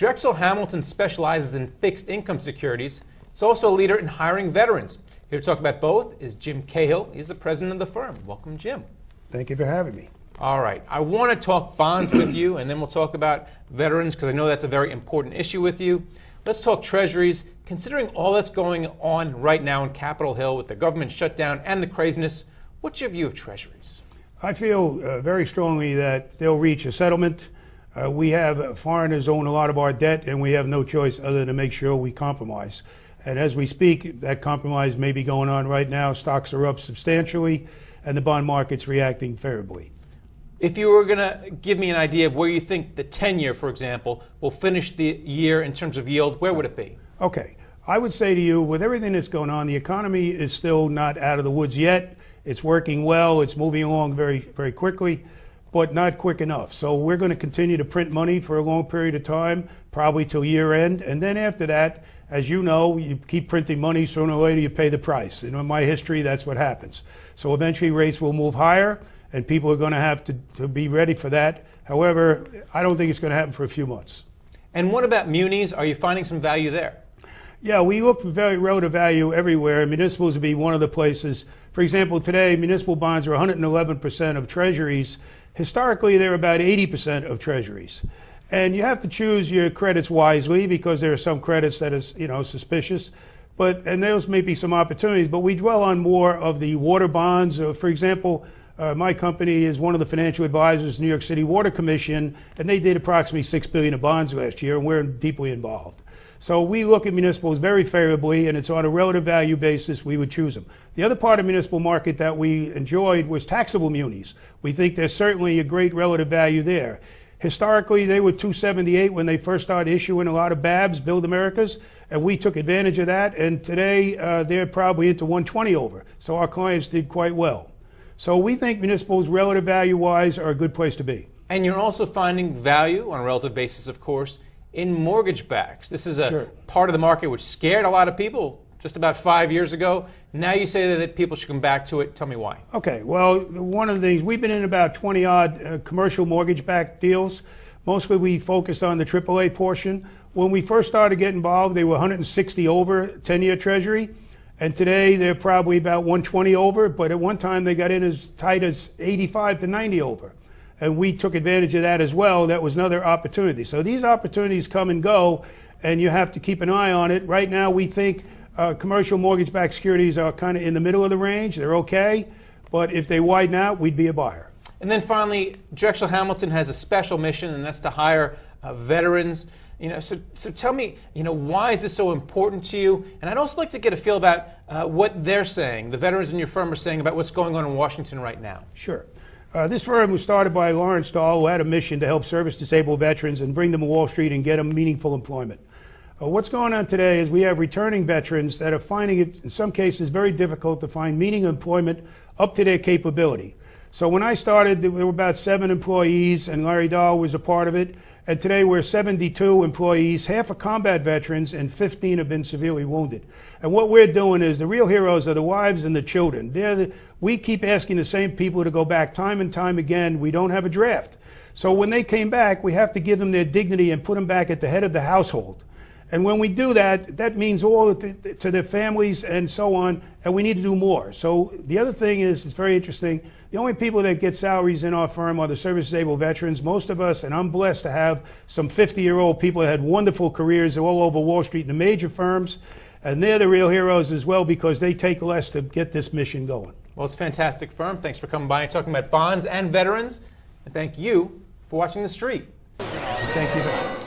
Drexel Hamilton specializes in fixed income securities. It's also a leader in hiring veterans. Here to talk about both is Jim Cahill. He's the president of the firm. Welcome, Jim. Thank you for having me. All right. I want to talk bonds with you, and then we'll talk about veterans because I know that's a very important issue with you. Let's talk treasuries. Considering all that's going on right now in Capitol Hill with the government shutdown and the craziness, what's your view of treasuries? I feel very strongly that they'll reach a settlement. We have foreigners own a lot of our debt, and we have no choice other than to make sure we compromise. And as we speak, that compromise may be going on right now. Stocks are up substantially, and the bond market's reacting favorably. If you were going to give me an idea of where you think the 10-year, for example, will finish the year in terms of yield, where would it be? Okay. I would say to you, with everything that's going on, the economy is still not out of the woods yet. It's working well. It's moving along very, very quickly, but not quick enough. So we're going to continue to print money for a long period of time, probably till year end. And then after that, as you know, you keep printing money, sooner or later you pay the price. And in my history, that's what happens. So eventually rates will move higher, and people are going to have to be ready for that. However, I don't think it's going to happen for a few months. And what about munis? Are you finding some value there? Yeah, we look for very relative value everywhere. Municipals would be one of the places. For example, today, municipal bonds are 111% of treasuries. Historically, they're about 80% of treasuries. And you have to choose your credits wisely because there are some credits that is, suspicious. And those may be some opportunities, but we dwell on more of the water bonds. For example, my company is one of the financial advisors, New York City Water Commission, and they did approximately $6 billion of bonds last year, and we're deeply involved. So we look at municipals very favorably, and it's on a relative value basis we would choose them. The other part of municipal market that we enjoyed was taxable munis. We think there's certainly a great relative value there. Historically, they were 278 when they first started issuing a lot of BABs, Build Americas, and we took advantage of that, and today they're probably into 120 over. So our clients did quite well. So we think municipals, relative value-wise, are a good place to be. And you're also finding value, on a relative basis, of course, in mortgage backs. This is a part of the market which scared a lot of people just about 5 years ago. Now you say that people should come back to it. Tell me why. Okay. Well, one of the things, we've been in about 20-odd commercial mortgage-backed deals. Mostly we focus on the AAA portion. When we first started getting involved, they were 160 over 10-year Treasury. And today they're probably about 120 over. But at one time they got in as tight as 85 to 90 over. And we took advantage of that as well. That was another opportunity. So these opportunities come and go, and you have to keep an eye on it. Right now, we think commercial mortgage-backed securities are kind of in the middle of the range. They're okay. But if they widen out, we'd be a buyer. And then finally, Drexel Hamilton has a special mission, and that's to hire veterans. So tell me, why is this so important to you? And I'd also like to get a feel about what they're saying, the veterans in your firm are saying about what's going on in Washington right now. Sure. This firm was started by Lawrence Dahl, who had a mission to help service-disabled veterans and bring them to Wall Street and get them meaningful employment. What's going on today is we have returning veterans that are finding it, in some cases, very difficult to find meaningful employment up to their capability. So when I started, there were about 7 employees, and Larry Dahl was a part of it. And today we're 72 employees, half are combat veterans, and 15 have been severely wounded. And what we're doing is the real heroes are the wives and the children. We keep asking the same people to go back time and time again. We don't have a draft. So when they came back, we have to give them their dignity and put them back at the head of the household. And when we do that, that means all to their families and so on, and we need to do more. So the other thing is, it's very interesting, the only people that get salaries in our firm are the service-disabled veterans. Most of us, and I'm blessed to have some 50-year-old people that had wonderful careers all over Wall Street in the major firms, and they're the real heroes as well because they take less to get this mission going. Well, it's a fantastic firm. Thanks for coming by and talking about bonds and veterans. And thank you for watching The Street. Thank you.